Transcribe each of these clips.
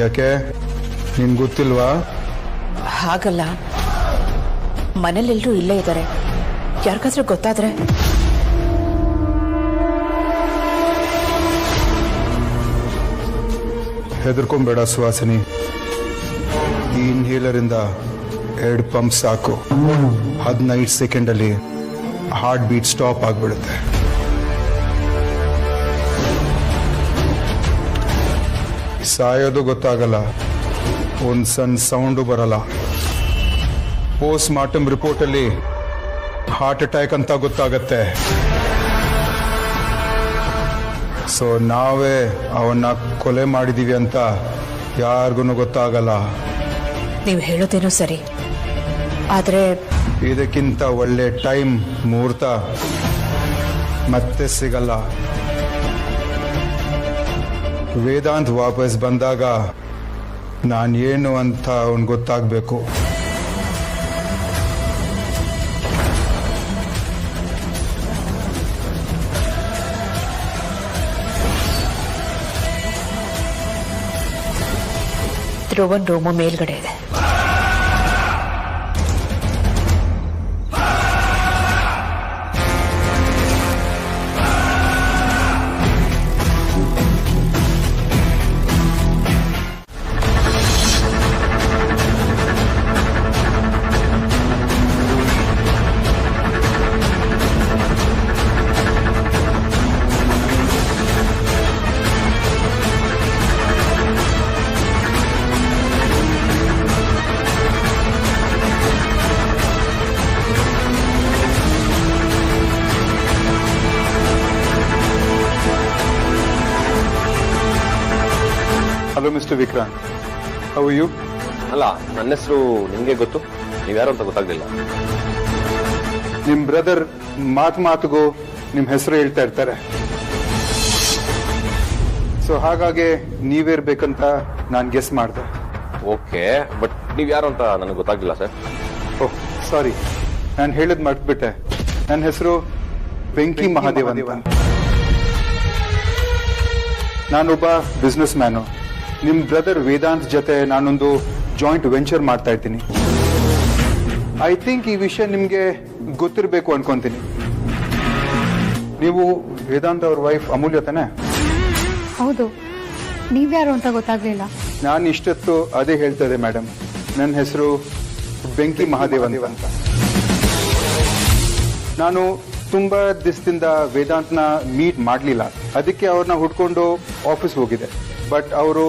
ಯಾಕೆ ನಿನ್ ಗೊತ್ತಿಲ್ವಾ? ಹಾಗಲ್ಲ, ಮನೇಲೆಲ್ಲರೂ ಇಲ್ಲೇ ಇದ್ದಾರೆ, ಯಾರಿಗಾದ್ರೂ ಗೊತ್ತಾದ್ರೆ? ಹೆದರ್ಕೊಂಬೇಡ ಸುಹಾಸಿನಿ, ಈ ಇನ್ಹೇಲರ್ ಇಂದ 2 ಪಂಪ್ ಸಾಕು. 15 ಸೆಕೆಂಡಲ್ಲಿ ಹಾರ್ಟ್ ಬೀಟ್ ಸ್ಟಾಪ್ ಆಗ್ಬಿಡುತ್ತೆ. ಸಾಯೋದು ಗೊತ್ತಾಗಲ್ಲ, ಒಂದು ಸಣ್ಣ ಸೌಂಡು ಬರಲ್ಲ. ಪೋಸ್ಟ್ ಮಾರ್ಟಮ್ ರಿಪೋರ್ಟಲ್ಲಿ ಹಾರ್ಟ್ ಅಟ್ಯಾಕ್ ಅಂತ ಗೊತ್ತಾಗತ್ತೆ. ಸೊ ನಾವೇ ಅವನ್ನ ಕೊಲೆ ಮಾಡಿದೀವಿ ಅಂತ ಯಾರಿಗೂ ಗೊತ್ತಾಗಲ್ಲ. ನೀವು ಹೇಳೋದೇನೋ ಸರಿ, ಆದ್ರೆ ಇದಕ್ಕಿಂತ ಒಳ್ಳೆ ಟೈಮ್ ಮುಹೂರ್ತ ಮತ್ತೆ ಸಿಗಲ್ಲ. ವೇದಾಂತ್ ವಾಪಸ್ ಬಂದಾಗ ನಾನು ಏನು ಅಂತ ಅವನ್ ಗೊತ್ತಾಗಬೇಕು. ಧ್ರುವನ್ ರೂಮು ಮೇಲ್ಗಡೆ ಇದೆ. Hello mister Vikrant, how you? ಅಲ್ಲ, ನನ್ನ ಹೆಸರು ನಿಮಗೆ ಗೊತ್ತು, ನೀವ್ಯಾರು ಅಂತ ಗೊತ್ತಾಗ್ಲಿಲ್ಲ. ನಿಮ್ ಬ್ರದರ್ ಮಾತಿಗೂ ನಿಮ್ ಹೆಸರು ಹೇಳ್ತಾ ಇರ್ತಾರೆ. ಸೊ ಹಾಗಾಗಿ ನೀವಿರ್ಬೇಕಂತ ನಾನು ಗೆಸ್ ಮಾಡಿದೆ. ಓಕೆ, ಬಟ್ ನೀವ್ಯಾರು ಅಂತ ನನಗೆ ಗೊತ್ತಾಗ್ಲಿಲ್ಲ ಸರ್. ಓಹ್ ಸಾರಿ, ನಾನು ಹೇಳಿದ್ ಮರ್ತ್ಬಿಟ್ಟೆ. ನನ್ನ ಹೆಸರು ವೆಂಕಿ ಮಹಾದೇವ್ ಅಂತ. ನಾನೊಬ್ಬ ಬಿಸ್ನೆಸ್ ಮ್ಯಾನು. ನಿಮ್ ಬ್ರದರ್ ವೇದಾಂತ್ ಜೊತೆ ನಾನೊಂದು ಜಾಯಿಂಟ್ ವೆಂಚರ್ ಮಾಡ್ತಾ ಇದ್ದೀನಿ. ಐ ಥಿಂಕ್ ಈ ವಿಷಯ ನಿಮ್ಗೆ ಗೊತ್ತಿರಬೇಕು ಅನ್ಕೊಂತೀನಿ. ನೀವು ವೇದಾಂತ್ ಅವ್ರ ವೈಫ್ ಅಮೂಲ್ಯ ತಾನೆ? ಹೌದು, ನೀವ್ಯಾರು ಅಂತ ಗೊತ್ತಾಗ್ಲಿಲ್ಲ. ನಾನು ಇಷ್ಟೊತ್ತು ಅದೇ ಹೇಳ್ತಾ ಇದ್ದೆ ಮೇಡಮ್. ನನ್ನ ಹೆಸರು ಬೆಂಕಿ ಮಹಾದೇವ್ ಅಂತ. ನಾನು ತುಂಬಾ ದಿವಸದಿಂದ ವೇದಾಂತ್ನ ಮೀಟ್ ಮಾಡಲಿಲ್ಲ, ಅದಕ್ಕೆ ಅವ್ರನ್ನ ಹುಡ್ಕೊಂಡು ಆಫೀಸ್ ಹೋಗಿದೆ. ಬಟ್ ಅವರು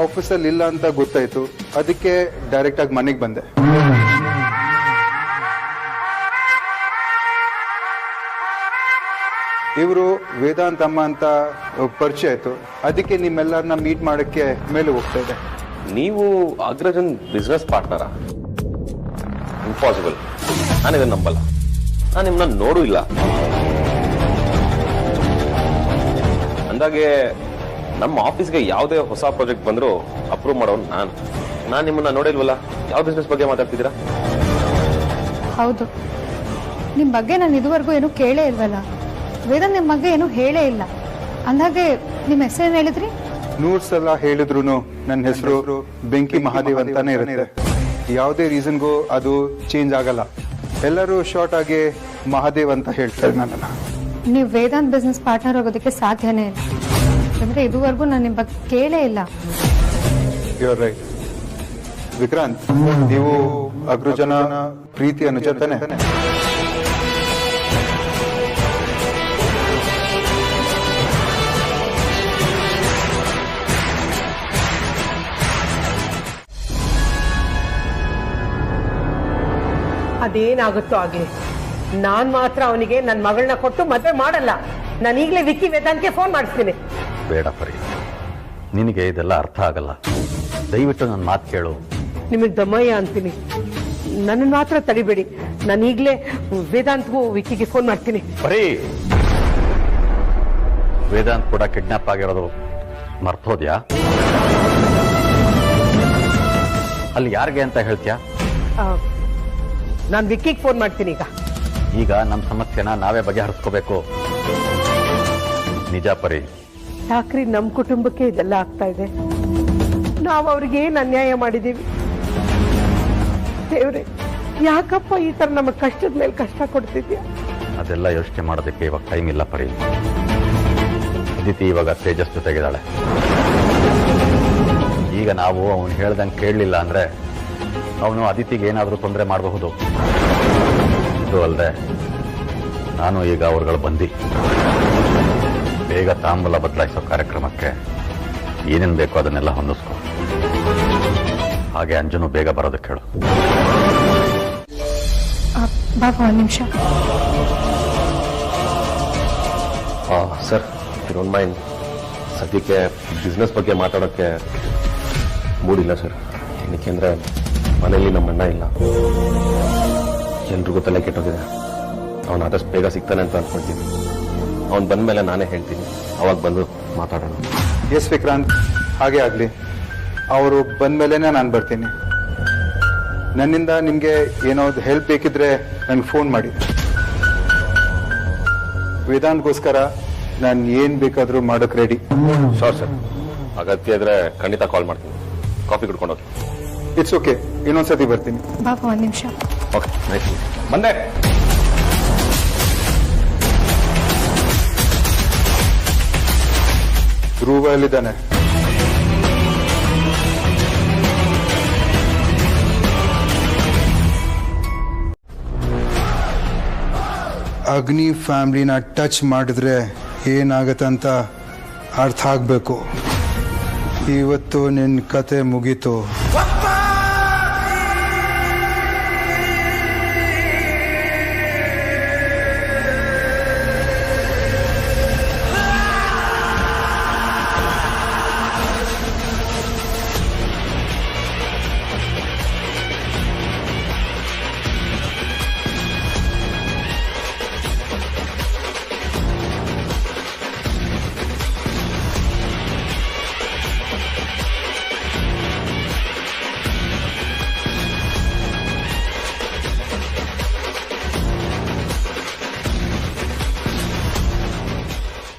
ಆಫೀಸಲ್ಲಿ ಇಲ್ಲ ಅಂತ ಗೊತ್ತಾಯ್ತು, ಅದಕ್ಕೆ ಡೈರೆಕ್ಟ್ ಆಗಿ ಮನೆಗೆ ಬಂದೆ. ಇವರು ವೇದಾಂತ್ ಅಮ್ಮ ಅಂತ ಪರಿಚಯ ಆಯ್ತು, ಅದಕ್ಕೆ ನಿಮ್ಮೆಲ್ಲರನ್ನ ಮೀಟ್ ಮಾಡಕ್ಕೆ ಮೇಲೆ ಹೋಗ್ತಾ ಇದೆ. ನೀವು ಅಗ್ರಜನ್ ಬಿಸ್ನೆಸ್ ಪಾರ್ಟ್ನರಾ? ಇಂಪಾಸಿಬಲ್, ನಾನು ಇದನ್ನ ನಂಬಲ್ಲ. ನಾನು ನಿಮ್ಮನ್ನ ನೋಡೂ ಇಲ್ಲ. ಅಂದಾಗೆ ನಮ್ಮ ಆಫೀಸ್ಗೆ ಯಾವುದೇ ಹೊಸ ಪ್ರಾಜೆಕ್ಟ್ ಬಂದರೂ ಅಪ್ರೂವ್ ಮಾಡೋನು ನಾನು ನಿಮ್ಮನ್ನ ನೋಡಿಲ್ವಲ್ಲ. ಯಾವ ಬಿಸ್ನೆಸ್ ಬಗ್ಗೆ ಮಾತಾಡ್ತಿದ್ದೀರಾ? ಹೌದು, ನಿಮ್ ಬಗ್ಗೆ ನಾನು ಇದುವರೆಗೂ ಏನು ಕೇಳೇ ಇಲ್ವಲ್ಲ. ವೇದಾಂತ್ ನಿಮ್ ಬಗ್ಗೆ ಏನು ಹೇಳೇ ಇಲ್ಲ. ಅಂದಾಗೆ ನಿಮ್ ಹೆಸರೇನು ಹೇಳಿದ್ರಿ? 100 ಸಲ ಹೇಳಿದ್ರು ನನ್ನ ಹೆಸರು ಬೆಂಕಿ ಮಹಾದೇವ್ ಅಂತಾನೆ ಇರುತ್ತೆ. ಯಾವುದೇ ರೀಸನ್ಗೂ ಅದು ಚೇಂಜ್ ಆಗಲ್ಲ. ಎಲ್ಲರೂ ಶಾರ್ಟ್ ಆಗಿ ಮಹಾದೇವ್ ಅಂತ ಹೇಳ್ತಾರೆ ನನ್ನನ್ನ. ನೀವು ವೇದಾಂತ್ ಬಿಸ್ನೆಸ್ ಪಾರ್ಟ್ನರ್ ಆಗೋದಕ್ಕೆ ಸಾಧ್ಯನೇ ಇಲ್ಲ, ಯಾಕಂದ್ರೆ ಇದುವರೆಗೂ ನಾನು ನಿಮ್ ಬಗ್ಗೆ ಕೇಳೇ ಇಲ್ಲ. Your right. ವಿಕ್ರಾಂತ್, ನೀವು ಅಗ್ರಜನ ಪ್ರೀತಿ ಅನುಜ ತಾನೆ? ಅದೇನಾಗುತ್ತೋ ಆಗ್ಲಿ, ನಾನ್ ಮಾತ್ರ ಅವನಿಗೆ ನನ್ನ ಮಗಳನ್ನ ಕೊಟ್ಟು ಮದುವೆ ಮಾಡಲ್ಲ. ನಾನು ಈಗಲೇ ವಿಕ್ಕಿ ವೇದಾಂತ್ಗೆ ಫೋನ್ ಮಾಡಿಸ್ತೀನಿ. ಬೇಡ ಪರಿ, ನಿನಗೆ ಇದೆಲ್ಲ ಅರ್ಥ ಆಗಲ್ಲ. ದಯವಿಟ್ಟು ನನ್ನ ಮಾತು ಕೇಳು. ನಿಮಗೆ ದಮ್ಮಯ್ಯ ಅಂತೀನಿ, ನನ್ನ ಮಾತ್ರ ತಡಿಬೇಡಿ. ನಾನು ಈಗಲೇ ವೇದಾಂತ್ಗೂ ವಿಕ್ಕಿಗೆ ಫೋನ್ ಮಾಡ್ತೀನಿ. ಪರಿ, ವೇದಾಂತ್ ಕೂಡ ಕಿಡ್ನಾಪ್ ಆಗಿರೋದು ಮರ್ತೋದ್ಯಾ? ಅಲ್ಲಿ ಯಾರಿಗೆ ಅಂತ ಹೇಳ್ತೀಯಾ? ನಾನು ವಿಕ್ಕಿಗೆ ಫೋನ್ ಮಾಡ್ತೀನಿ. ಈಗ ನಮ್ಮ ಸಮಸ್ಯೆನ ನಾವೇ ಬಗೆಹರಿಸ್ಕೋಬೇಕು. ನಿಜ ಪರಿ. ಯಾಕ್ರಿ ನಮ್ಮ ಕುಟುಂಬಕ್ಕೆ ಇದೆಲ್ಲ ಆಗ್ತಾ ಇದೆ? ನಾವು ಅವ್ರಿಗೆ ಏನು ಅನ್ಯಾಯ ಮಾಡಿದ್ದೀವಿ? ದೇವ್ರೆ, ಯಾಕಪ್ಪ ಈ ತರ ನಮಗೆ ಕಷ್ಟದ ಮೇಲೆ ಕಷ್ಟ ಕೊಡ್ತಿದ್ಯಾ? ಅದೆಲ್ಲ ಯೋಚನೆ ಮಾಡೋದಕ್ಕೆ ಇವಾಗ ಟೈಮ್ ಇಲ್ಲ ಪರಿ. ಅದಿತಿ ಇವಾಗ ತೇಜಸ್ ಜೊತೆಗಿದ್ದಾಳೆ. ಈಗ ನಾವು ಅವನು ಹೇಳ್ದಂಗೆ ಕೇಳಲಿಲ್ಲ ಅಂದ್ರೆ ಅವನು ಅದಿತಿಗೆ ಏನಾದರೂ ತೊಂದರೆ ಮಾಡಬಹುದು. ಇದು ಅಲ್ಲದೆ ನಾನು ಈಗ ಅವ್ರುಗಳು ಬಂದು ಬೇಗ ತಾಂಬೂಲ ಬದಲಾಯಿಸೋ ಕಾರ್ಯಕ್ರಮಕ್ಕೆ ಏನೇನು ಬೇಕೋ ಅದನ್ನೆಲ್ಲ ಹೊಂದಿಸ್ಕೊ. ಹಾಗೆ ಅಂಜನು ಬೇಗ ಬರೋದಕ್ಕೆ ಹೇಳು. ಬಾಬಾ ಒಂದು ನಿಮಿಷ. ಸರ್, ಡೋಂಟ್ ಮೈಂಡ್, ಸದ್ಯಕ್ಕೆ ಬಿಸ್ನೆಸ್ ಬಗ್ಗೆ ಮಾತಾಡೋಕ್ಕೆ ಮೂಡಿಲ್ಲ ಸರ್. ಏನಕ್ಕೆ ಅಂದರೆ ಮನೆಯಲ್ಲಿ ನಮ್ಮ ಅಣ್ಣ ಇಲ್ಲ, ಎಲ್ರಿಗೂ ತಲೆ ಕೆಟ್ಟೋಗಿದೆ. ಅವನು ಆದಷ್ಟು ಬೇಗ ಸಿಗ್ತಾನೆ ಅಂತ ಅಂದ್ಕೊಳ್ತೀನಿ. ಅವನು ಬಂದ ಮೇಲೆ ನಾನೇ ಹೇಳ್ತೀನಿ, ಅವಾಗ ಬಂದು ಮಾತಾಡೋಣ. ಎಸ್ ವಿಕ್ರಾಂತ್, ಹಾಗೆ ಆಗಲಿ. ಅವರು ಬಂದ ಮೇಲೇ ನಾನು ಬರ್ತೀನಿ. ನನ್ನಿಂದ ನಿಮಗೆ ಏನೋ ಹೆಲ್ಪ್ ಬೇಕಿದ್ರೆ ನನಗೆ ಫೋನ್ ಮಾಡಿ. ವೇದಾಂತ್ಗೋಸ್ಕರ ನಾನು ಏನು ಬೇಕಾದರೂ ಮಾಡೋಕ್ಕೆ ರೆಡಿ. ಶೋರ್ ಸರ್, ಅಗತ್ಯ ಇದ್ರೆ ಖಂಡಿತ ಕಾಲ್ ಮಾಡ್ತೀನಿ. ಕಾಫಿ ಕುಡ್ಕೊಂಡು ಹೋಗಿ. ಇಟ್ಸ್ ಓಕೆ, ಇನ್ನೊಂದ್ಸತಿ ಬರ್ತೀನಿ. ಬಾಬಾ ಒಂದು ನಿಮಿಷ. Okay, nice. ಬಂದೆ. ಧ್ರುವ ಎಲ್ಲಿದ್ದಾನೆ? ಅಗ್ನಿ ಫ್ಯಾಮಿಲಿನ ಟಚ್ ಮಾಡಿದ್ರೆ ಏನಾಗತ್ತಂತ ಅರ್ಥ ಆಗಬೇಕು. ಇವತ್ತು ನಿನ್ನ ಕತೆ ಮುಗೀತು.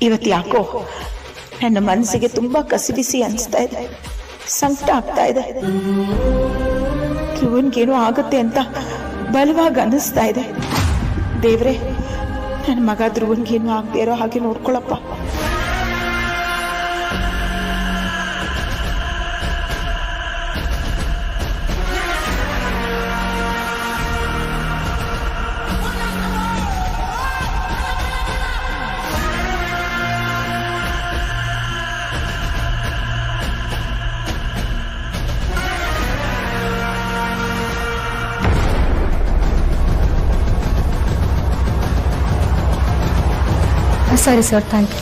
ಇವತ್ತು ಯಾಕೋ ನನ್ನ ಮನಸ್ಸಿಗೆ ತುಂಬಾ ಕಸಿಬಿಸಿ ಅನಿಸ್ತಾ ಇದೆ, ಸಂಕಟ ಆಗ್ತಾ ಇದೆ. ಧ್ರುವನ್ಗೇನೋ ಆಗುತ್ತೆ ಅಂತ ಬಲವಾಗಿ ಅನ್ನಿಸ್ತಾ ಇದೆ. ದೇವ್ರೆ, ನನ್ನ ಮಗ ಧ್ರುವನ್ಗೇನು ಆಗದೆ ಇರೋ ಹಾಗೆ ನೋಡ್ಕೊಳಪ್ಪ. ಸರಿ ಸರ್, ಥ್ಯಾಂಕ್ ಯು.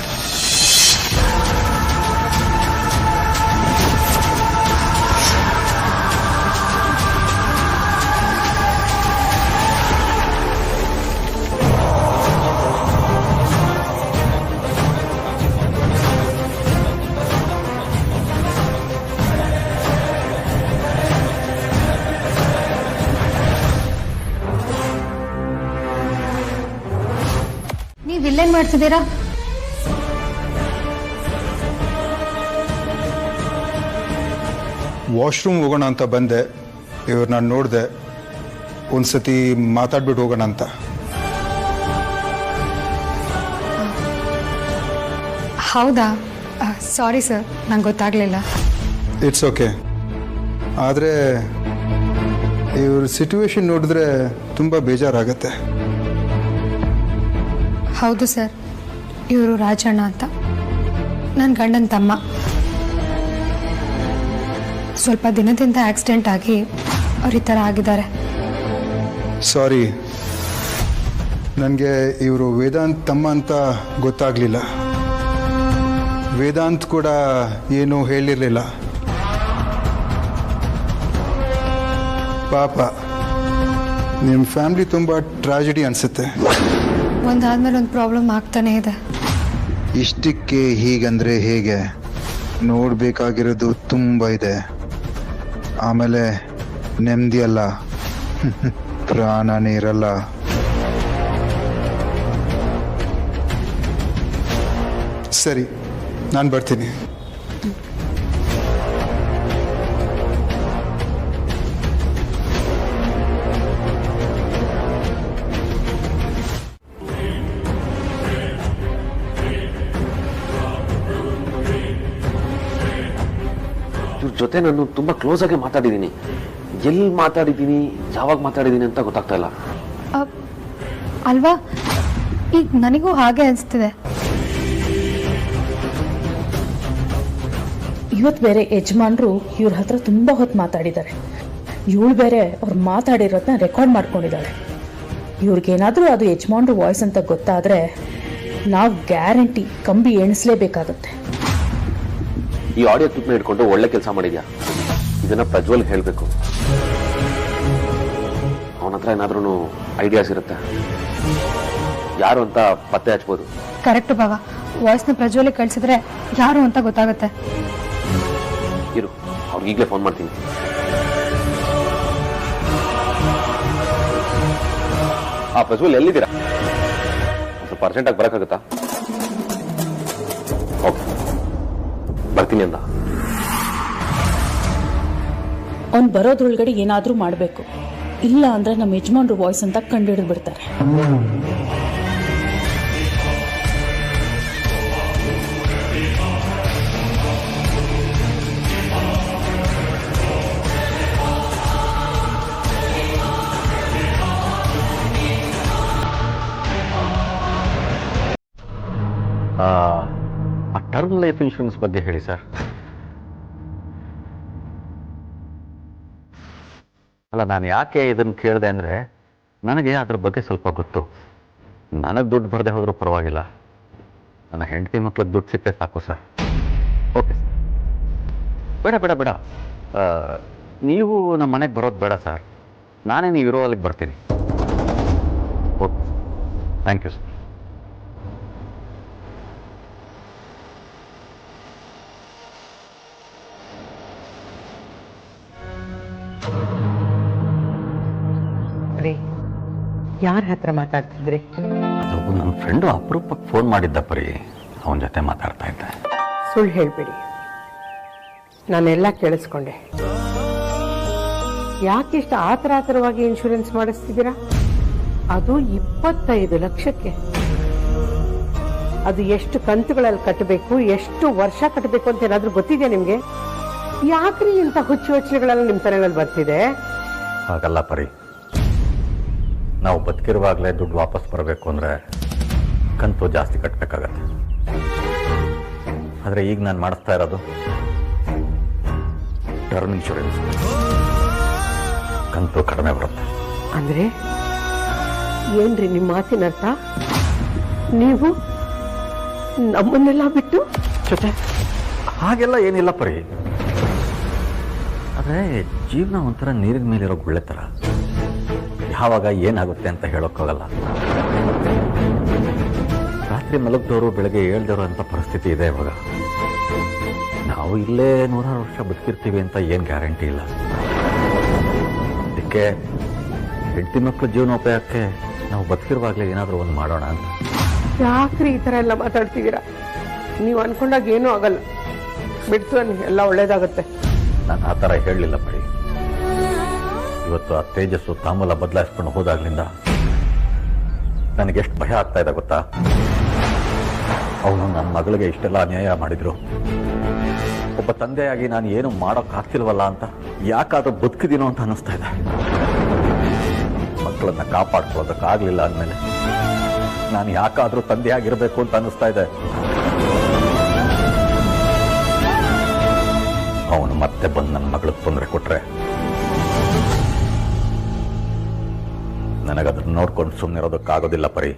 ನೀವು ಇಲ್ಲೇನ್ ಮಾಡ್ತಿದ್ದೀರಾ? ವಾಶ್ರೂಮ್ ಹೋಗೋಣ ಅಂತ ಬಂದೆ. ಇವ್ರನ್ನ ನೋಡಿದೆ, ಒಂದ್ಸತಿ ಮಾತಾಡ್ಬಿಟ್ಟು ಹೋಗೋಣ ಅಂತ. ಹೌದಾ? ಸಾರಿ ಸರ್, ನಂಗೆ ಗೊತ್ತಾಗಲಿಲ್ಲ. It's okay. ಆದರೆ ಇವ್ರ ಸಿಚುವೇಶನ್ ನೋಡಿದ್ರೆ ತುಂಬ ಬೇಜಾರಾಗತ್ತೆ. ಹೌದು ಸರ್, ಇವರು ರಾಜಣ್ಣ ಅಂತ ನನ್ನ ಗಂಡನ ತಮ್ಮ. ಸ್ವಲ್ಪ ದಿನದಿಂದ ಆಕ್ಸಿಡೆಂಟ್ ಆಗಿ ಅವ್ರು ಈ ಥರ ಆಗಿದ್ದಾರೆ. ಸಾರಿ, ನನಗೆ ಇವರು ವೇದಾಂತ್ ತಮ್ಮ ಅಂತ ಗೊತ್ತಾಗಲಿಲ್ಲ. ವೇದಾಂತ್ ಕೂಡ ಏನೂ ಹೇಳಿರಲಿಲ್ಲ. ಪಾಪ, ನಿಮ್ಮ ಫ್ಯಾಮಿಲಿ ತುಂಬ ಟ್ರಾಜಿಡಿ ಅನಿಸುತ್ತೆ. ಒಂದಾದ್ಮೇಲೆ ಒಂದು ಪ್ರಾಬ್ಲಮ್ ಆಗ್ತಾನೇ ಇದೆ. ಇಷ್ಟಕ್ಕೆ ಹೀಗಂದ್ರೆ ಹೇಗೆ? ನೋಡಬೇಕಾಗಿರೋದು ತುಂಬ ಇದೆ. ಆಮೇಲೆ ನೆಮ್ಮದಿ ಅಲ್ಲ, ಪ್ರಾಣನೇ ಇರಲ್ಲ. ಸರಿ, ನಾನು ಬರ್ತೀನಿ. ಜೊತೆ ನಾನು ತುಂಬಾ ಕ್ಲೋಸ್ ಆಗಿ ಮಾತಾಡಿದ್ದೀನಿ. ಎಲ್ಲಿ ಮಾತಾಡಿದ್ದೀನಿ, ಯಾವಾಗ ಮಾತಾಡಿದ್ದೀನಿ ಅಂತ ಗೊತ್ತಾಗ್ತಾ ಇಲ್ಲ. ಅಲ್ವಾ, ಈಗ ನನಗೂ ಹಾಗೆ ಅನಿಸ್ತಿದೆ. ಇವತ್ತು ಬೇರೆ ಯಜಮಾನ್ರು ಇವ್ರ ಹತ್ರ ತುಂಬ ಹೊತ್ತು ಮಾತಾಡಿದ್ದಾರೆ. ಇವಳು ಬೇರೆ ಅವ್ರು ಮಾತಾಡಿರೋದನ್ನ ರೆಕಾರ್ಡ್ ಮಾಡ್ಕೊಂಡಿದ್ದಾಳೆ. ಇವ್ರಿಗೇನಾದರೂ ಅದು ಯಜಮಾನ್ರು ವಾಯ್ಸ್ ಅಂತ ಗೊತ್ತಾದರೆ ನಾವು ಗ್ಯಾರಂಟಿ ಕಂಬಿ ಎಣಿಸ್ಲೇಬೇಕಾಗುತ್ತೆ. ಈ ಆಡಿಯೋ ಕ್ಲಿಪ್ನ ಇಟ್ಕೊಂಡು ಒಳ್ಳೆ ಕೆಲಸ ಮಾಡಿದ್ಯಾ. ಇದನ್ನ ಪ್ರಜ್ವಲ್ಗೆ ಹೇಳಬೇಕು. ಅವನ ಹತ್ರ ಏನಾದ್ರೂ ಐಡಿಯಾಸ್ ಇರುತ್ತೆ, ಯಾರು ಅಂತ ಪತ್ತೆ ಹಚ್ಬೋದು. ಕರೆಕ್ಟ್ ಬಾವ, ವಾಯ್ಸ್ನ ಪ್ರಜ್ವಲಿಗೆ ಕಳಿಸಿದ್ರೆ ಯಾರು ಅಂತ ಗೊತ್ತಾಗುತ್ತೆ. ಇರು, ಅವ್ರಿಗೆ ಈಗಲೇ ಫೋನ್ ಮಾಡ್ತೀನಿ. ಪ್ರಜ್ವಲ್ ಎಲ್ಲಿದ್ದೀರಾ? ಸ್ವಲ್ಪ ಅರ್ಜೆಂಟಾಗಿ ಬರೋಕ್ಕಾಗುತ್ತಾ? ಓಕೆ, ಬರ್ತೀನಿ ಅಂದ. ಅವ್ನು ಬರೋದ್ರೊಳಗಡೆ ಏನಾದರೂ ಮಾಡಬೇಕು, ಇಲ್ಲ ಅಂದರೆ ನಮ್ಮ ಯಜಮಾನ್ರು ವಾಯ್ಸ್ ಅಂತ ಕಂಡುಹಿಡಿದು ಬಿಡ್ತಾರೆ. ಆ ಟರ್ಮ್ ಲೈಫ್ ಇನ್ಶೂರೆನ್ಸ್ ಬಗ್ಗೆ ಹೇಳಿ ಸರ್. ಅಲ್ಲ, ನಾನು ಯಾಕೆ ಇದನ್ನು ಕೇಳಿದೆ ಅಂದರೆ ನನಗೆ ಅದ್ರ ಬಗ್ಗೆ ಸ್ವಲ್ಪ ಗೊತ್ತು. ನನಗೆ ದುಡ್ಡು ಬರದೆ ಹೋದರೂ ಪರವಾಗಿಲ್ಲ, ನನ್ನ ಹೆಂಡತಿ ಮಕ್ಳಿಗೆ ದುಡ್ಡು ಸಿಕ್ಕರೆ ಸಾಕು ಸರ್. ಓಕೆ ಸರ್, ಬೇಡ ಬೇಡ ಬೇಡ, ನೀವು ನಮ್ಮ ಮನೆಗೆ ಬರೋದು ಬೇಡ ಸರ್. ನಾನೇ ನೀವು ಇರೋ ಅಲ್ಲಿಗೆ ಬರ್ತೀನಿ. Okay, thank you sir. ಯಾರ ಹತ್ರ ಮಾತಾಡ್ತಿದ್ರಿ? ಅದು ನನ್ನ ಫ್ರೆಂಡು ಅಪರೂಪಕ್ಕೆ ಫೋನ್ ಮಾಡಿದ್ದ ಪರಿ, ಅವನ ಜೊತೆ ಮಾತಾಡ್ತಾ ಇದ್ದೆ. ಸುಳ್ಳು ಹೇಳ್ಬೇಡಿ, ನಾನೆಲ್ಲ ಕೇಳಿಸ್ಕೊಂಡೆ. ಯಾಕಿಷ್ಟು ಆತರವಾಗಿ ಇನ್ಶೂರೆನ್ಸ್ ಮಾಡಿಸ್ತಿದ್ದೀರಾ? ಅದು 25 ಲಕ್ಷಕ್ಕೆ. ಅದು ಎಷ್ಟು ಕಂತುಗಳಲ್ಲಿ ಕಟ್ಟಬೇಕು, ಎಷ್ಟು ವರ್ಷ ಕಟ್ಟಬೇಕು ಅಂತ ಏನಾದ್ರೂ ಗೊತ್ತಿದೆಯಾ ನಿಮ್ಗೆ? ಯಾಕ್ರಿ ಇಂಥ ಹುಚ್ಚು ಯೋಚನೆಗಳೆಲ್ಲ ನಿಮ್ಮ ತಲೆಗಳಲ್ಲಿ ಬರ್ತಿದೆ? ಹಾಗಲ್ಲ ಪರಿ, ನಾವು ಬದುಕಿರುವಾಗಲೇ ದುಡ್ಡು ವಾಪಸ್ ಬರಬೇಕು ಅಂದರೆ ಕಂತು ಜಾಸ್ತಿ ಕಟ್ಟಬೇಕಾಗತ್ತೆ. ಆದರೆ ಈಗ ನಾನು ಮಾಡಿಸ್ತಾ ಇರೋದು ಟರ್ಮ್ ಇನ್ಶೂರೆನ್ಸ್, ಕಂತು ಕಡಿಮೆ ಬರುತ್ತೆ. ಅಂದ್ರೆ ಏನ್ರಿ ನಿಮ್ಮ ಮಾತಿನ ಅರ್ಥ? ನೀವು ನಮ್ಮನ್ನೆಲ್ಲ ಬಿಟ್ಟು ಜೊತೆ ಹಾಗೆಲ್ಲ ಏನಿಲ್ಲ ಪರಿ. ಆದರೆ ಜೀವನ ಒಂಥರ ನೀರಿನ ಮೇಲಿರೋ ಗುಳ್ಳೆ ಥರ, ಯಾವಾಗ ಏನಾಗುತ್ತೆ ಅಂತ ಹೇಳೋಕ್ಕಾಗಲ್ಲ. ರಾತ್ರಿ ಮಲಗಿದವರು ಬೆಳಗ್ಗೆ ಏಳ್ದವರು ಅಂತ ಪರಿಸ್ಥಿತಿ ಇದೆ ಇವಾಗ. ನಾವು ಇಲ್ಲೇ 100 ವರ್ಷ ಬದುಕಿರ್ತೀವಿ ಅಂತ ಏನು ಗ್ಯಾರಂಟಿ ಇಲ್ಲ. ಅದಕ್ಕೆ ಹೆಂಡತಿ ಮಕ್ಕಳ ಜೀವನೋಪಾಯಕ್ಕೆ ನಾವು ಬದುಕಿರುವಾಗಲೇ ಏನಾದರೂ ಒಂದು ಮಾಡೋಣ ಅಂತ. ಯಾಕ್ರಿ ಈ ಥರ ಎಲ್ಲ ಮಾತಾಡ್ತಿದ್ದೀರಾ? ನೀವು ಅನ್ಕೊಂಡಾಗ ಏನೂ ಆಗಲ್ಲ, ಬಿಡ್ತು ಎಲ್ಲ ಒಳ್ಳೇದಾಗುತ್ತೆ. ನಾನು ಆ ಥರ ಹೇಳಲಿಲ್ಲ ಪಡಿ. ಇವತ್ತು ಆ ತೇಜಸ್ಸು ತಾಂಬೂಲ ಬದಲಾಯಿಸ್ಕೊಂಡು ಹೋದಾಗ್ಲಿಂದ ನನಗೆಷ್ಟು ಭಯ ಆಗ್ತಾ ಇದೆ ಗೊತ್ತಾ? ಅವನು ನನ್ನ ಮಗಳಿಗೆ ಇಷ್ಟೆಲ್ಲ ಅನ್ಯಾಯ ಮಾಡಿದ್ರು, ಒಬ್ಬ ತಂದೆಯಾಗಿ ನಾನು ಏನು ಮಾಡೋಕ್ಕಾಗ್ತಿಲ್ವಲ್ಲ ಅಂತ, ಯಾಕಾದ್ರೂ ಬದುಕಿದೀನೋ ಅಂತ ಅನ್ನಿಸ್ತಾ ಇದೆ. ಮಕ್ಕಳನ್ನ ಕಾಪಾಡ್ಕೊಳ್ಳೋದಕ್ಕಾಗಲಿಲ್ಲ ಅಂದಮೇಲೆ ನಾನು ಯಾಕಾದ್ರೂ ತಂದೆಯಾಗಿರ್ಬೇಕು ಅಂತ ಅನ್ನಿಸ್ತಾ ಇದೆ. ಅವನು ಮತ್ತೆ ಬಂದು ನನ್ನ ಮಗಳಿಗೆ ತೊಂದರೆ ಕೊಟ್ರೆ ನನಗದನ್ನು ನೋಡ್ಕೊಂಡು ಸುಮ್ಮನಿರೋದಕ್ಕಾಗೋದಿಲ್ಲ ಪರಿ.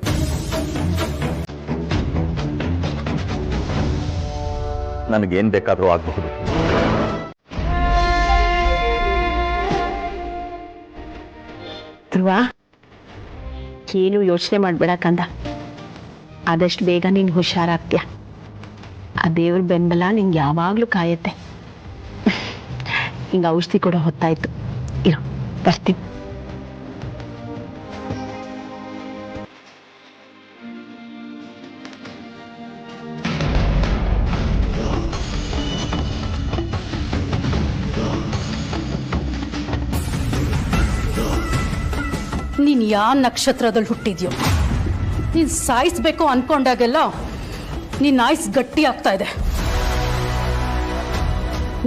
ನನಗೇನ್ ಬೇಕಾದರೂ ಆಗಬಹುದು. ಧ್ರುವ, ಏನು ಯೋಚನೆ ಮಾಡಬೇಡ ಕಂದ. ಆದಷ್ಟು ಬೇಗ ನೀನು ಹುಷಾರಾಗ್ತೀಯ. ಆ ದೇವ್ರ ಬೆಂಬಲ ನಿಂಗೆ ಯಾವಾಗಲೂ ಕಾಯತ್ತೆ. ಹಿಂಗೆ ಔಷಧಿ ಕೂಡ ಹೊತ್ತಾಯ್ತು. ಇರು, ಬರ್ತೀನಿ. ನೀನು ಯಾವ ನಕ್ಷತ್ರದಲ್ಲಿ ಹುಟ್ಟಿದ್ಯೋ, ನೀನು ಸಾಯಿಸ್ಬೇಕು ಅನ್ಕೊಂಡಾಗೆಲ್ಲ ನಿನ್ನ ಆಯ್ಸ್ ಗಟ್ಟಿ ಆಗ್ತಾ ಇದೆ.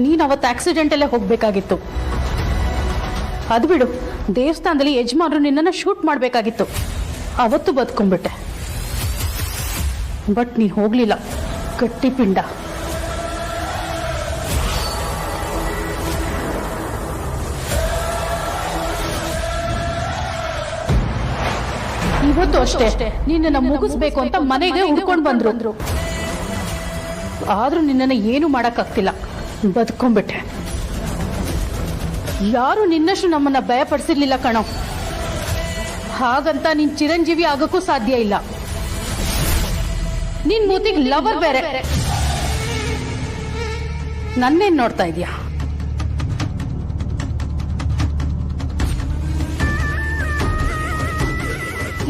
ನೀನು ಅವತ್ತು ಆಕ್ಸಿಡೆಂಟಲ್ಲೇ ಹೋಗ್ಬೇಕಾಗಿತ್ತು. ಅದು ಬಿಡು, ದೇವಸ್ಥಾನದಲ್ಲಿ ಯಜಮಾನರು ನಿನ್ನನ್ನು ಶೂಟ್ ಮಾಡಬೇಕಾಗಿತ್ತು. ಅವತ್ತು ಬದುಕೊಂಡ್ಬಿಟ್ಟೆ. ಬಟ್ ನೀನು ಹೋಗ್ಲಿಲ್ಲ, ಗಟ್ಟಿ ಪಿಂಡ. ಇವತ್ತು ಅಷ್ಟೇ ನಿನ್ನನ್ನು ಮುಗಿಸ್ಬೇಕು ಅಂತ ಮನೆಗೆ ಹುಡ್ಕೊಂಡು ಬಂದ್ರು. ಆದ್ರೂ ನಿನ್ನನ್ನು ಏನು ಮಾಡಕ್ಕಾಗ್ತಿಲ್ಲ, ಬದುಕೊಂಡ್ಬಿಟ್ಟೆ. ಯಾರು ನಿನ್ನಷ್ಟು ನಮ್ಮನ್ನ ಭಯಪಡಿಸಿರ್ಲಿಲ್ಲ ಕಣೋ. ಹಾಗಂತ ನೀನ್ ಚಿರಂಜೀವಿ ಆಗಕ್ಕೂ ಸಾಧ್ಯ ಇಲ್ಲ. ನಿನ್ ಮೂತಿಗೆ ಲವರ್ ಬೇರೆ. ನನ್ನೇನ್ ನೋಡ್ತಾ ಇದೀಯಾ?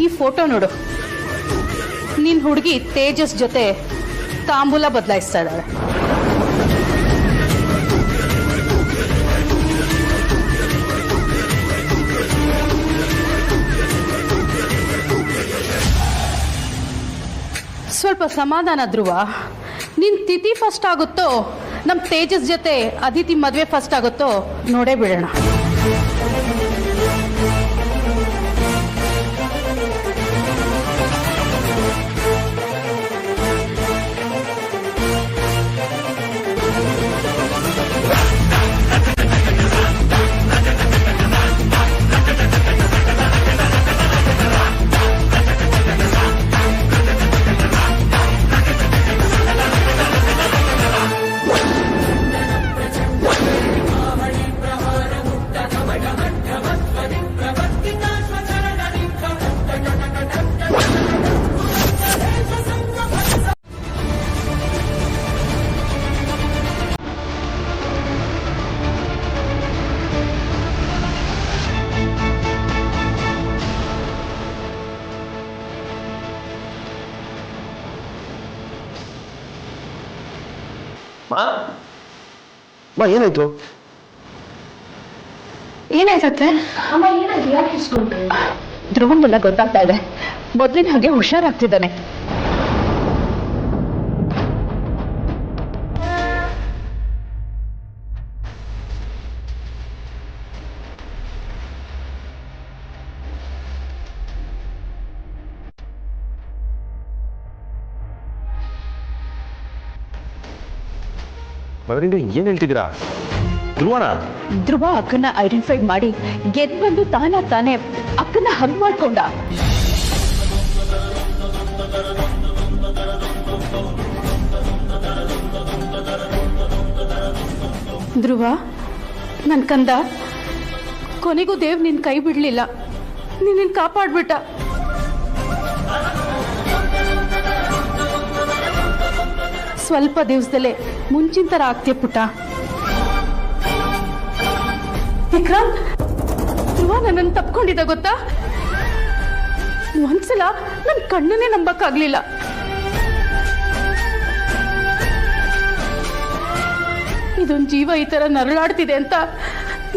ಈ ಫೋಟೋ ನೋಡು. ನಿನ್ ಹುಡುಗಿ ತೇಜಸ್ ಜೊತೆ ತಾಂಬೂಲ ಬದಲಾಯಿಸ್ತಾ ಇದ್ದಾಳೆ. ಸ್ವಲ್ಪ ಸಮಾಧಾನ ಧ್ರುವ. ನಿನ್ ತಿಥಿ ಫಸ್ಟ್ ಆಗುತ್ತೋ ನಮ್ ತೇಜಸ್ ಜೊತೆ ಅದಿತಿ ಮದ್ವೆ ಫಸ್ಟ್ ಆಗುತ್ತೋ ನೋಡೇ ಬಿಡೋಣ. ಏನಾಯ್ತು? ಏನಾಯ್ತತ್ತೆ? ಧ್ರುವಂಗೆಲ್ಲ ಗೊತ್ತಾಗ್ತಾ ಇದೆ. ಮೊದ್ಲಿನ ಹಾಗೆ ಹುಷಾರಾಗ್ತಿದ್ದಾನೆ. ಏನ್ ಹೇಳ್ತಿದ್ದೀರಾ? ಧ್ರುವ ಅಕ್ಕನ ಐಡೆಂಟಿಫೈ ಮಾಡಿ ಗೆದ್ ಬಂದು ತಾನೇ ಅಕ್ಕನ ಹಗ್ ಮಾಡ್ಕೊಂಡ. ಧ್ರುವ, ನನ್ ಕಂದ, ಕೊನೆಗೂ ದೇವ್ ನಿನ್ ಕೈ ಬಿಡ್ಲಿಲ್ಲ. ನಿನ್ನ ಕಾಪಾಡ್ಬಿಟ್ಟ. ಸ್ವಲ್ಪ ದಿವಸದಲ್ಲೇ ಮುಂಚಿನ ತರ ಆಗ್ತೀಯ ಪುಟ್ಟ. ವಿಕ್ರಾಂತ್, ಧ್ರುವ ನನ್ನನ್ನು ತಪ್ಕೊಂಡಿದ್ದ ಗೊತ್ತಾ? ಒಂದ್ಸಲ ನನ್ ಕಣ್ಣನ್ನೇ ನಂಬಕ್ಕಾಗ್ಲಿಲ್ಲ. ಇದೊಂದು ಜೀವ ಈ ತರ ನರಳಾಡ್ತಿದೆ ಅಂತ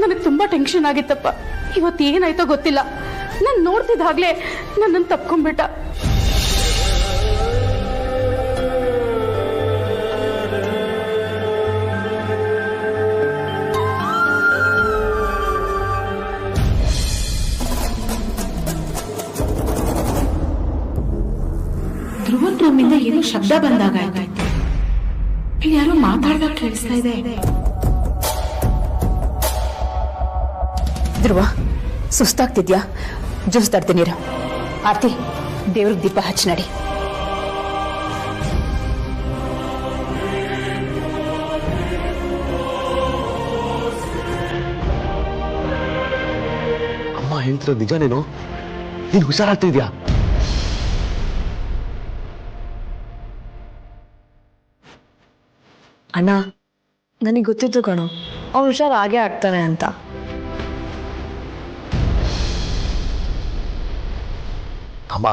ನನಗೆ ತುಂಬಾ ಟೆನ್ಷನ್ ಆಗಿತ್ತಪ್ಪ. ಇವತ್ತೇನಾಯ್ತೋ ಗೊತ್ತಿಲ್ಲ, ನಾನು ನೋಡ್ತಿದ್ದಾಗ್ಲೇ ನನ್ನನ್ನು ತಪ್ಕೊಂಡ್ಬಿಟ್ಟ. ಧ್ರುವನ್ ರೂಮಿಂದ ಏನೋ ಶಬ್ದ ಬಂದಾಗ ಯಾರೋ ಮಾತಾಡ್ದಾಗ ಕೇಳಿಸ್ತಾ ಇದೆ. ಧ್ರುವ, ಸುಸ್ತಾಗ್ತಿದ್ಯಾ? ಜ್ಯೂಸ್ ತರ್ತೀನಿರ. ಆರ್ತಿ, ದೇವ್ರಿಗೆ ದೀಪ ಹಚ್ಚಿ ನಡಿ. ಅಮ್ಮ ಹೇಳ್ತಿರೋದು ನಿಜನೇನು? ನೀನು ಹುಷಾರಾಗ್ತಿದ್ಯಾ? ಅಣ್ಣ, ನನಗೆ ಗೊತ್ತಿತ್ತು ಕಣೋ ಅವ್ನು ಹುಷಾರ್ ಆಗೇ ಆಗ್ತಾನೆ ಅಂತ. ಅಮ್ಮ,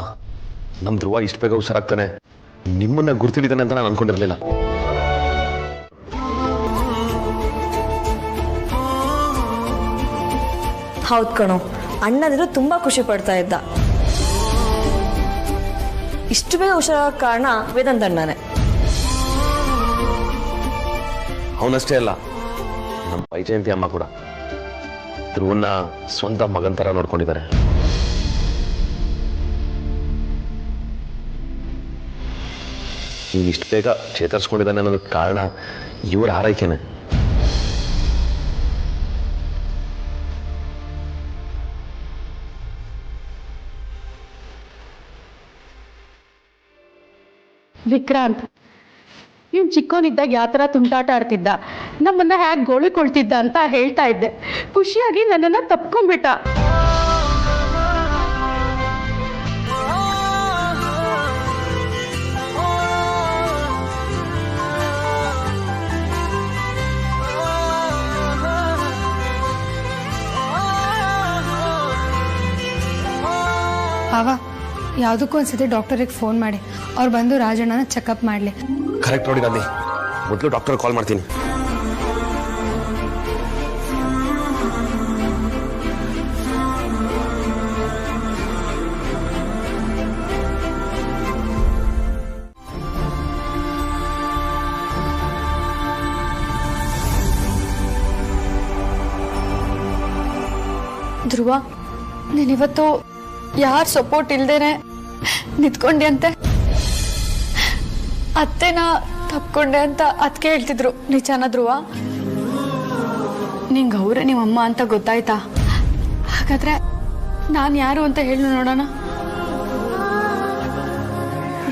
ನಮ್ ಧ್ರುವ ಇಷ್ಟು ಬೇಗ ಹುಷಾರಾಗ್ತಾನೆ, ನಿಮ್ಮನ್ನ ಗುರ್ತಿಡಿತಾನೆ ಅಂತ ನಾನು ಅನ್ಕೊಂಡಿರ್ಲಿಲ್ಲ. ಹೌದು ಕಣೋ, ಅಣ್ಣಂದಿರು ತುಂಬಾ ಖುಷಿ ಪಡ್ತಾ ಇದ್ದ. ಇಷ್ಟು ಬೇಗ ಹುಷಾರಾಗ ಕಾರಣ ವೇದಾಂತ್ ಅಣ್ಣನೇ. ಅವನಷ್ಟೇ ಅಲ್ಲ, ನಮ್ಮ ವೈಜಯಂತಿ ಅಮ್ಮ ಕೂಡ ಧ್ರುವನ್ನ ಸ್ವಂತ ಮಗನ ಥರ ನೋಡ್ಕೊಂಡಿದ್ದಾರೆ. ನೀನು ಇಷ್ಟು ಬೇಗ ಚೇತರಿಸ್ಕೊಂಡಿದ್ದಾನೆ ಅನ್ನೋದಕ್ಕೆ ಕಾರಣ ಇವ್ರ ಆರೈಕೆನೆ. ವಿಕ್ರಾಂತ್ ಇವ್ನು ಚಿಕ್ಕವನಿದ್ದಾಗ ಯಾವ ಥರ ತುಂಟಾಟ ಆಡ್ತಿದ್ದ, ನಮ್ಮನ್ನ ಹ್ಯಾಕ್ ಗೋಳಿಕೊಳ್ತಿದ್ದ ಅಂತ ಹೇಳ್ತಾ ಇದ್ದೆ. ಖುಷಿಯಾಗಿ ನನ್ನನ್ನು ತಪ್ಕೊಂಡ್ಬಿಟ್ಟ. ಅವ ಯಾವುದಕ್ಕೂ ಒಂದ್ಸತಿ ಡಾಕ್ಟರಿಗೆ ಫೋನ್ ಮಾಡಿ ಅವ್ರು ಬಂದು ರಾಜಣ್ಣನ ಚೆಕಪ್ ಮಾಡಲಿ. ಕರೆಕ್ಟ್ ನೋಡಿ ಗಾಂಧಿ, ಮೊದಲು ಡಾಕ್ಟರ್ ಕಾಲ್ ಮಾಡ್ತೀನಿ. ಧ್ರುವ, ನೀನಿವತ್ತು ಯಾರ ಸಪೋರ್ಟ್ ಇಲ್ದೇನೆ ನಿಂತ್ಕೊಂಡೆ ಅಂತೆ. ಅತ್ತೆನ ತಪ್ಕೊಂಡೆ ಅಂತ ಅದಕ್ಕೆ ಹೇಳ್ತಿದ್ರು, ನಿಜಾನ ಧ್ರುವ? ನಿಂಗೆ ಅವರೇ ನಿಮ್ಮಮ್ಮ ಅಂತ ಗೊತ್ತಾಯ್ತಾ? ಹಾಗಾದ್ರೆ ನಾನು ಯಾರು ಅಂತ ಹೇಳಿ ನೋಡೋಣ.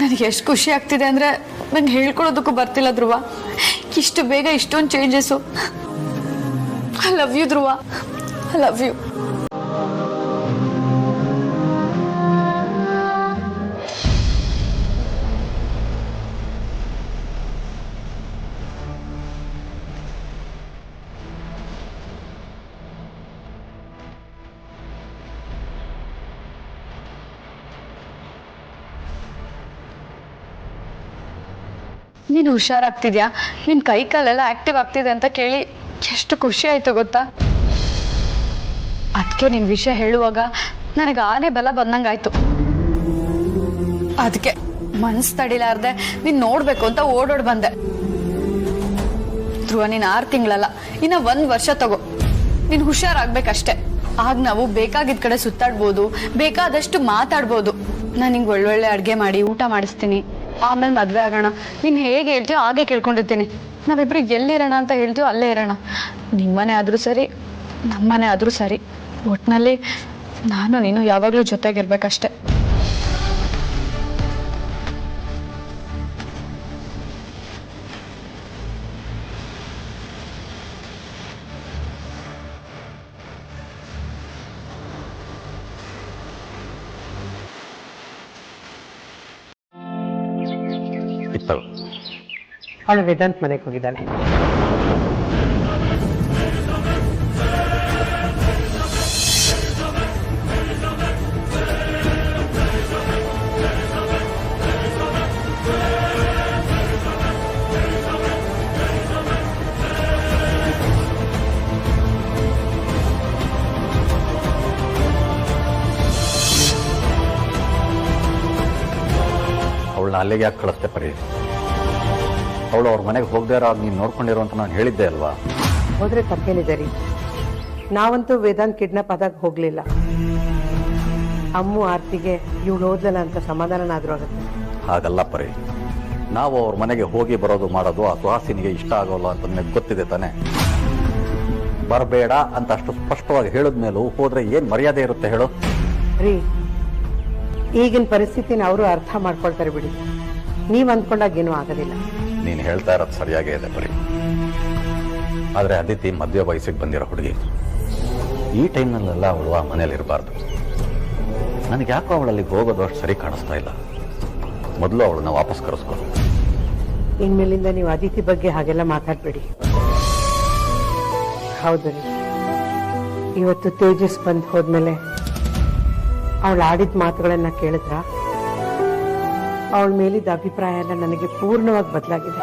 ನನಗೆ ಎಷ್ಟು ಖುಷಿ ಆಗ್ತಿದೆ ಅಂದರೆ ನಂಗೆ ಹೇಳ್ಕೊಳ್ಳೋದಕ್ಕೂ ಬರ್ತಿಲ್ಲ ಧ್ರುವ. ಇಷ್ಟು ಬೇಗ ಇಷ್ಟೊಂದು changes. I love you Dhruva, I love you. ನೀನು ಹುಷಾರಾಗ್ತಿದ್ಯಾ? ನಿನ್ನ ಕೈ ಕಾಲೆಲ್ಲ ಆಕ್ಟಿವ್ ಆಗ್ತಿದೆ ಅಂತ ಕೇಳಿ ಎಷ್ಟು ಖುಷಿ ಆಯ್ತು ಗೊತ್ತಾ? ಅದಕ್ಕೆ ನಿನ್ನ ವಿಷಯ ಹೇಳುವಾಗ ನನಗೆ ಆನೆ ಬಲ ಬಂದಂಗಾಯ್ತು. ಅದಕ್ಕೆ ಮನಸ್ಸು ತಡಿಲಾರ್ದೆ ನೀನು ನೋಡ್ಬೇಕು ಅಂತ ಓಡೋಡ್ ಬಂದೆ. ಧ್ರುವ, ನೀನು 6 ತಿಂಗಳಲ್ಲ, ಇನ್ನು 1 ವರ್ಷ ತಗೋ. ನೀನು ಹುಷಾರಾಗ್ಬೇಕಷ್ಟೆ. ಆಗ ನಾವು ಬೇಕಾಗಿದ್ದ ಕಡೆ ಸುತ್ತಾಡ್ಬೋದು, ಬೇಕಾದಷ್ಟು ಮಾತಾಡ್ಬೋದು. ನಾನು ನಿಂಗೆ ಒಳ್ಳೊಳ್ಳೆ ಅಡುಗೆ ಮಾಡಿ ಊಟ ಮಾಡಿಸ್ತೀನಿ. ಆಮೇಲೆ ಮದುವೆ ಆಗೋಣ. ನೀನು ಹೇಗೆ ಹೇಳ್ತೀಯೋ ಹಾಗೆ ಕೇಳ್ಕೊಂಡಿರ್ತೀನಿ. ನಾವಿಬ್ರಿಗೆ ಎಲ್ಲಿರೋಣ ಅಂತ ಹೇಳ್ತೀವೋ ಅಲ್ಲೇ ಇರೋಣ. ನಿಮ್ಮನೆ ಆದರೂ ಸರಿ, ನಮ್ಮನೆ ಆದರೂ ಸರಿ. ಒಟ್ಟಿನಲ್ಲಿ ನಾನು ನೀನು ಯಾವಾಗಲೂ ಜೊತೆಗಿರ್ಬೇಕಷ್ಟೆ. ಅವಳು ವೇದಾಂತ್ ಮನೆಗೆ ಹೋಗಿದ್ದಾಳೆ. ಅವಳನ್ನ ಅಲ್ಲಿಗೆ ಯಾಕೆ ಕಳಿಸ್ತೆ ಪರಿ? ಅವಳು ಅವ್ರ ಮನೆಗೆ ಹೋಗದೇ ಇರೋ ನೀನು ನೋಡ್ಕೊಂಡಿರೋ ಅಂತ ನಾನು ಹೇಳಿದ್ದೆ ಅಲ್ವಾ? ಹೋದ್ರೆ ತಪ್ಪೇನಿದೆ ರೀ. ನಾವಂತೂ ವೇದಾಂತ್ ಕಿಡ್ನಾಪ್ ಆದಾಗ ಹೋಗ್ಲಿಲ್ಲ. ಅಮ್ಮು ಆರ್ತಿಗೆ ಇವಳು ಓದ್ಲಲ್ಲ ಅಂತ ಸಮಾಧಾನನಾದ್ರೂ ಆಗುತ್ತೆ. ಹಾಗಲ್ಲ ಪರಿ, ನಾವು ಅವ್ರ ಮನೆಗೆ ಹೋಗಿ ಬರೋದು ಮಾಡೋದು ಆ ಸುಹಾಸಿನಿಗೆ ಇಷ್ಟ ಆಗೋಲ್ಲ ಅಂತ ನನಗೆ ಗೊತ್ತಿದೆ ತಾನೆ. ಬರಬೇಡ ಅಂತ ಅಷ್ಟು ಸ್ಪಷ್ಟವಾಗಿ ಹೇಳಿದ್ಮೇಲೂ ಹೋದ್ರೆ ಏನ್ ಮರ್ಯಾದೆ ಇರುತ್ತೆ ಹೇಳು? ರೀ, ಈಗಿನ ಪರಿಸ್ಥಿತಿನ ಅವರು ಅರ್ಥ ಮಾಡ್ಕೊಳ್ತಾರೆ ಬಿಡಿ. ನೀವ್ ಅಂದ್ಕೊಂಡಾಗೇನೂ ಆಗೋದಿಲ್ಲ. ನೀನು ಹೇಳ್ತಾ ಇರೋದು ಸರಿಯಾಗೇ ಇದೆ ಪರಿ. ಆದರೆ ಅದಿತಿ ಮದುವೆ ವಯಸ್ಸಿಗೆ ಬಂದಿರೋ ಹುಡುಗಿ. ಈ ಟೈಮ್ನಲ್ಲೆಲ್ಲ ಅವಳು ಆ ಮನೇಲಿ ಇರಬಾರ್ದು. ನನಗೆ ಯಾಕೋ ಅವಳಲ್ಲಿ ಹೋಗೋದು ಅಷ್ಟು ಸರಿ ಕಾಣಿಸ್ತಾ ಇಲ್ಲ. ಮೊದಲು ಅವಳನ್ನ ವಾಪಸ್ ಕರೆಸ್ಕೊ. ಇನ್ಮೇಲಿಂದ ನೀವು ಅದಿತಿ ಬಗ್ಗೆ ಹಾಗೆಲ್ಲ ಮಾತಾಡಬೇಡಿ. ಹೌದು ರೀ, ಇವತ್ತು ತೇಜಸ್ ಬಂದು ಹೋದ್ಮೇಲೆ ಅವಳು ಆಡಿದ ಮಾತುಗಳನ್ನ ಕೇಳಿದ್ರ ಅವಳ ಮೇಲಿದ್ದ ಅಭಿಪ್ರಾಯ ಎಲ್ಲ ನನಗೆ ಪೂರ್ಣವಾಗಿ ಬದಲಾಗಿದೆ.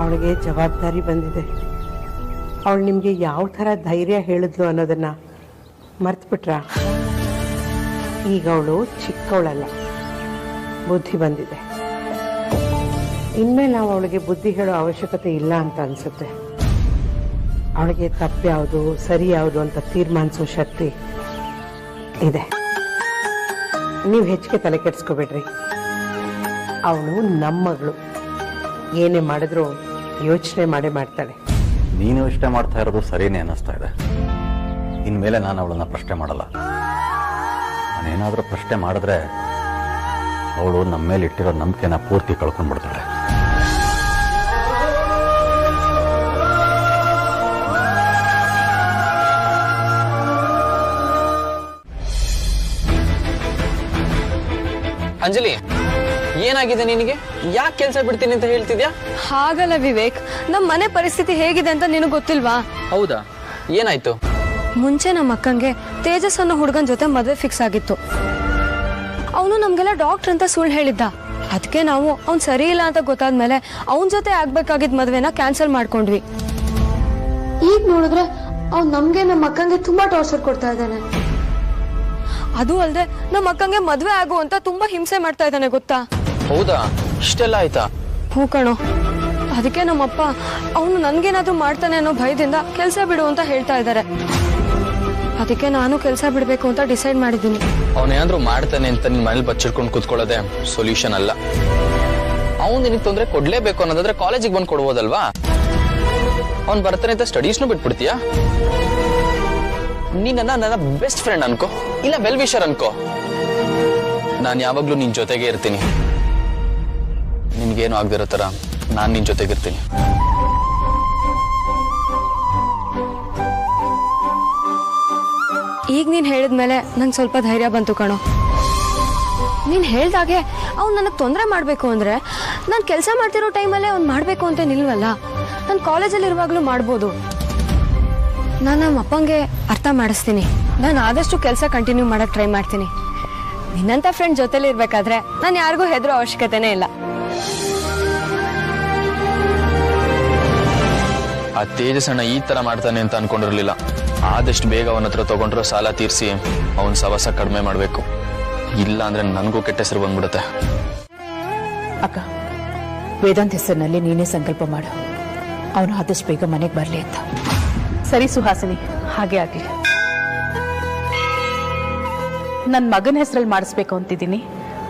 ಅವಳಿಗೆ ಜವಾಬ್ದಾರಿ ಬಂದಿದೆ. ಅವಳು ನಿಮಗೆ ಯಾವ ಥರ ಧೈರ್ಯ ಹೇಳಿದ್ಲು ಅನ್ನೋದನ್ನ ಮರ್ತ್ಬಿಟ್ರ? ಈಗ ಅವಳು ಚಿಕ್ಕವಳಲ್ಲ, ಬುದ್ಧಿ ಬಂದಿದೆ. ಇನ್ಮೇಲೆ ನಾವು ಅವಳಿಗೆ ಬುದ್ಧಿ ಹೇಳೋ ಅವಶ್ಯಕತೆ ಇಲ್ಲ ಅಂತ ಅನ್ಸುತ್ತೆ. ಅವಳಿಗೆ ತಪ್ಪು ಯಾವುದು ಸರಿ ಯಾವುದು ಅಂತ ತೀರ್ಮಾನಿಸೋ ಶಕ್ತಿ ಇದೆ. ನೀವು ಹೆಚ್ಚಿಗೆ ತಲೆ ಕೆಡಿಸ್ಕೋಬೇಡ್ರಿ. ಅವಳು ನಮ್ಮ ಮಗಳು, ಏನೇ ಮಾಡಿದ್ರು ಯೋಚನೆ ಮಾಡೇ ಮಾಡ್ತಾಳೆ. ನೀನು ಇಷ್ಟೇ ಮಾಡ್ತಾ ಇರೋದು ಸರಿನೇ ಅನ್ನಿಸ್ತಾ ಇದೆ. ಇನ್ಮೇಲೆ ನಾನು ಅವಳನ್ನ ಪ್ರಶ್ನೆ ಮಾಡಲ್ಲ. ನಾನೇನಾದರೂ ಪ್ರಶ್ನೆ ಮಾಡಿದ್ರೆ ಅವಳು ನಮ್ಮ ಮೇಲೆ ಇಟ್ಟಿರೋ ನಂಬಿಕೆನ ಪೂರ್ತಿ ಕಳ್ಕೊಂಡ್ಬಿಡ್ತಾಳೆ. ಅಂಜಲಿ, ಏನಾಗಿದೆ ನಿನಗೆ? ಯಾಕೆ ಕೆಲಸ ಬಿಡ್ತೀನಿ ಅಂತ ಹೇಳ್ತಿದ್ಯಾ? ಹಾಗಲ್ಲ ವಿವೇಕ್, ನಮ್ಮ ಮನೆ ಪರಿಸ್ಥಿತಿ ಹೇಗಿದೆ ಅಂತ ನಿನಗೆ ಗೊತ್ತಿಲ್ವಾ? ಹೌದಾ, ಏನಾಯ್ತು? ಮುಂಚೆ ನಮ್ಮ ಅಕ್ಕಂಗೆ ತೇಜಸ್ ಅನ್ನೋ ಹುಡುಗನ ಜೊತೆ ಮದುವೆ ಫಿಕ್ಸ್ ಆಗಿತ್ತು. ಅವನು ನಮ್ಗೆಲ್ಲ ಡಾಕ್ಟರ್ ಅಂತ ಸುಳ್ಳು ಹೇಳಿದ್ದ. ಅದಕ್ಕೆ ನಾವು ಅವ್ನು ಸರಿ ಇಲ್ಲ ಅಂತ ಗೊತ್ತಾದ್ಮೇಲೆ ಅವನ ಜೊತೆ ಆಗ್ಬೇಕಾಗಿದ್ದ ಮದುವೆನ ಕ್ಯಾನ್ಸಲ್ ಮಾಡ್ಕೊಂಡ್ವಿ. ಈಗ ನೋಡಿದ್ರೆ ಅವ್ನು ನಮ್ಗೆ ನಮ್ಮ ಅಕ್ಕಂಗೆ ತುಂಬಾ ಟಾರ್ಚರ್ ಕೊಡ್ತಾ ಇದ್ದಾನೆ. ಅದು ಅಲ್ಲದೆ ನಮ್ಮ ಅಕ್ಕಂಗೆ ಮದುವೆ ಆಗು ಅಂತ ತುಂಬಾ ಹಿಂಸೆ ಮಾಡ್ತಾ ಇದ್ದಾನೆ, ಗೊತ್ತಾ? ಹೌದಾ, ಇಷ್ಟೆಲ್ಲ ಆಯ್ತಾ? ಹ್ಞೂ ಕಣೋ. ಅದಕ್ಕೆ ನಮ್ಮಪ್ಪ ಅವನು ನನ್ಗೇನಾದ್ರೂ ಮಾಡ್ತಾನೆ ಅನ್ನೋ ಭಯದಿಂದ ಕೆಲಸ ಬಿಡು ಅಂತ ಹೇಳ್ತಾ ಇದ್ದಾರೆ. ಅದಕ್ಕೆ ನಾನು ಕೆಲಸ ಬಿಡಬೇಕು ಅಂತ ಡಿಸೈಡ್ ಮಾಡಿದ್ದೀನಿ. ಅವನೇನಾದ್ರೂ ಮಾಡ್ತಾನೆ ಅಂತ ನಿನ್ ಮನೇಲಿ ಬಚ್ಚಿಡ್ಕೊಂಡು ಕೂತ್ಕೊಳ್ಳೋದೆ ಸೊಲ್ಯೂಷನ್ ಅಲ್ಲ. ಅವ್ನು ನಿನಗೆ ತೊಂದರೆ ಕೊಡ್ಲೇಬೇಕು ಅನ್ನೋದಾದ್ರೆ ಕಾಲೇಜಿಗೆ ಬಂದು ಕೊಡ್ಬೋದಲ್ವಾ? ಅವ್ನು ಬರ್ತಾನೆ ಅಂತ ಸ್ಟಡೀಸ್ನು ಬಿಟ್ಬಿಡ್ತೀಯಾ? ನೀ ನನ್ನ ಬೆಸ್ಟ್ ಫ್ರೆಂಡ್ ಅನ್ಕೋ, ಇಲ್ಲ ವೆಲ್ ವಿಷರ್ ಅನ್ಕೋ. ನಾನು ಯಾವಾಗ್ಲೂ ನಿನ್ ಜೊತೆಗೆ ಇರ್ತೀನಿ. ನಿನ್ಗೇನು ಆಗದಿರೋ ತರ ನಾನು ನಿನ್ ಜೊತೆಗಿರ್ತೀನಿ. ಈಗ ನೀನ್ ಹೇಳಿದ್ಮೇಲೆ ನಂಗೆ ಸ್ವಲ್ಪ ಧೈರ್ಯ ಬಂತು ಕಣೋ. ನೀನ್ ಹೇಳ್ದಾಗೆ ಅವ್ನು ನನಗೆ ತೊಂದರೆ ಮಾಡ್ಬೇಕು ಅಂದ್ರೆ ನಾನು ಕೆಲಸ ಮಾಡ್ತಿರೋ ಟೈಮಲ್ಲೇ ಅವ್ನು ಮಾಡ್ಬೇಕು ಅಂತ ನಿಲ್ವಲ್ಲ. ನಾನು ಕಾಲೇಜಲ್ಲಿ ಇರುವಾಗ್ಲೂ ಮಾಡ್ಬೋದು. ನಾನು ನಮ್ಮ ಅಪ್ಪಂಗೆ ಅರ್ಥ ಮಾಡಿಸ್ತೀನಿ. ನಾನು ಆದಷ್ಟು ಕೆಲಸ ಕಂಟಿನ್ಯೂ ಮಾಡಕ್ ಟ್ರೈ ಮಾಡ್ತೀನಿ. ನಿನ್ನಂತ ಫ್ರೆಂಡ್ ಜೊತೆಲಿ ಇರ್ಬೇಕಾದ್ರೆ ನಾನು ಯಾರಿಗೂ ಹೆದರೋ ಅವಶ್ಯಕತೆನೇ ಇಲ್ಲ. ಆ ತೇಜಸ್ಸಣ್ಣ ಈ ತರ ಮಾಡ್ತಾನೆ ಅಂತ ಅನ್ಕೊಂಡಿರ್ಲಿಲ್ಲ. ಆದಷ್ಟು ಬೇಗ ಅವನ ಹತ್ರ ತಗೊಂಡ್ರು ಸಾಲ ತೀರಿಸಿ ಅವನ ಸವಸ ಕಡಿಮೆ ಮಾಡ್ಬೇಕು. ಇಲ್ಲ ಅಂದ್ರೆ ನನಗೂ ಕೆಟ್ಟ ಹೆಸರು ಬಂದ್ಬಿಡುತ್ತೆ. ಅಕ್ಕ, ವೇದಾಂತ್ ಹೆಸರಿನಲ್ಲಿ ನೀನೇ ಸಂಕಲ್ಪ ಮಾಡು. ಅವನು ಆದಷ್ಟು ಬೇಗ ಮನೆಗೆ ಬರಲಿ ಅಂತ. ಸರಿ ಸುಹಾಸಿನಿ, ಹಾಗೆ ಆಗಲಿ. ನನ್ನ ಮಗನ ಹೆಸರಲ್ಲಿ ಮಾಡಿಸ್ಬೇಕು ಅಂತಿದ್ದೀನಿ.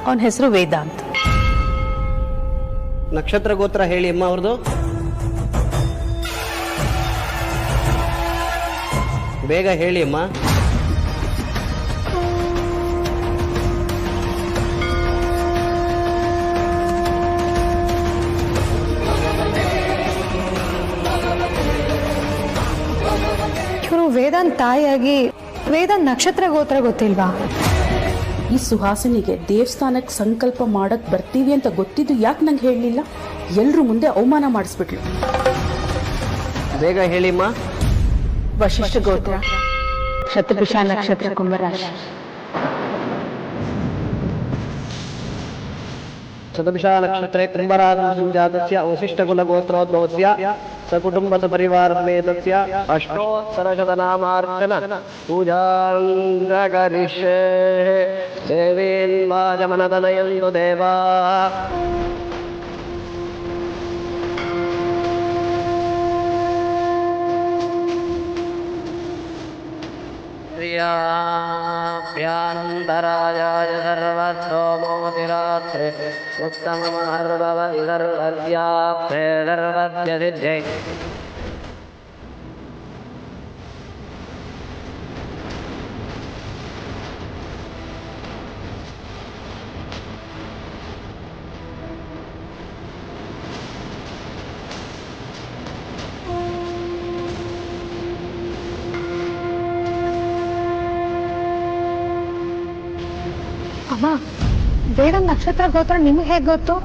ಅವನ ಹೆಸರು ವೇದಾಂತ್. ನಕ್ಷತ್ರ ಗೋತ್ರ ಹೇಳಿ ಅಮ್ಮ ಅವ್ರದ್ದು. ಬೇಗ ಹೇಳಿ ಅಮ್ಮ. ಇವರು ವೇದಾಂತ್ ತಾಯಿಯಾಗಿ ವೇದಾಂತ್ ನಕ್ಷತ್ರ ಗೋತ್ರ ಗೊತ್ತಿಲ್ವಾ? ಈ ಸುಹಾಸಿನಿಗೆ ದೇವಸ್ಥಾನಕ್ಕೆ ಸಂಕಲ್ಪ ಮಾಡಕ್ ಬರ್ತೀವಿ ಅಂತ ಗೊತ್ತಿದ್ದು ಯಾಕೆ ನಂಗೆ ಹೇಳಲಿಲ್ಲ? ಎಲ್ರ ಮುಂದೆ ಅವಮಾನ ಮಾಡಿಸ್ಬಿಟ್ಲು. ಬೇಗ ಹೇಳಿಮ್ಮ. ವಶಿಷ್ಠ ಗೋತ್ರ, ಶತಭಿಷ ನಕ್ಷತ್ರ, ಕುಂಭರಾಶಿ. ಶತಭಿಷ ನಕ್ಷತ್ರೆ ಕುಂಭರಾಶಿಜಾತಸ್ಯ ವಸಿಷ್ಠಕುಲಗೋತ್ರೋದ್ಭವಸ್ಯ ಸಕುಟುಂಬ ಪರಿವಾರಮೇತಸ್ಯ ಅಷ್ಟೋತ್ತರಶತನಾಮಾರ್ಚನ ಪೂಜಾಂ ಕರಿಷ್ಯೆ ದೇವೇನ್ವಾಜಮನತನಯೋ ದೇವಾ. ಪ್ರಿಯಾನಂದರಾಜಾಯ ಸರ್ವೋಮೋತಿರಾತ್ರೆ ಉತ್ತಮರ್ಭವರ್ವ್ಯಾಪ್ತೇ. ಅಮ್ಮ, ವೇದಾಂತ್ ನಕ್ಷತ್ರ ಗೋತ್ರ ನಿಮ್ಗೆ ಹೇಗೆ ಗೊತ್ತು?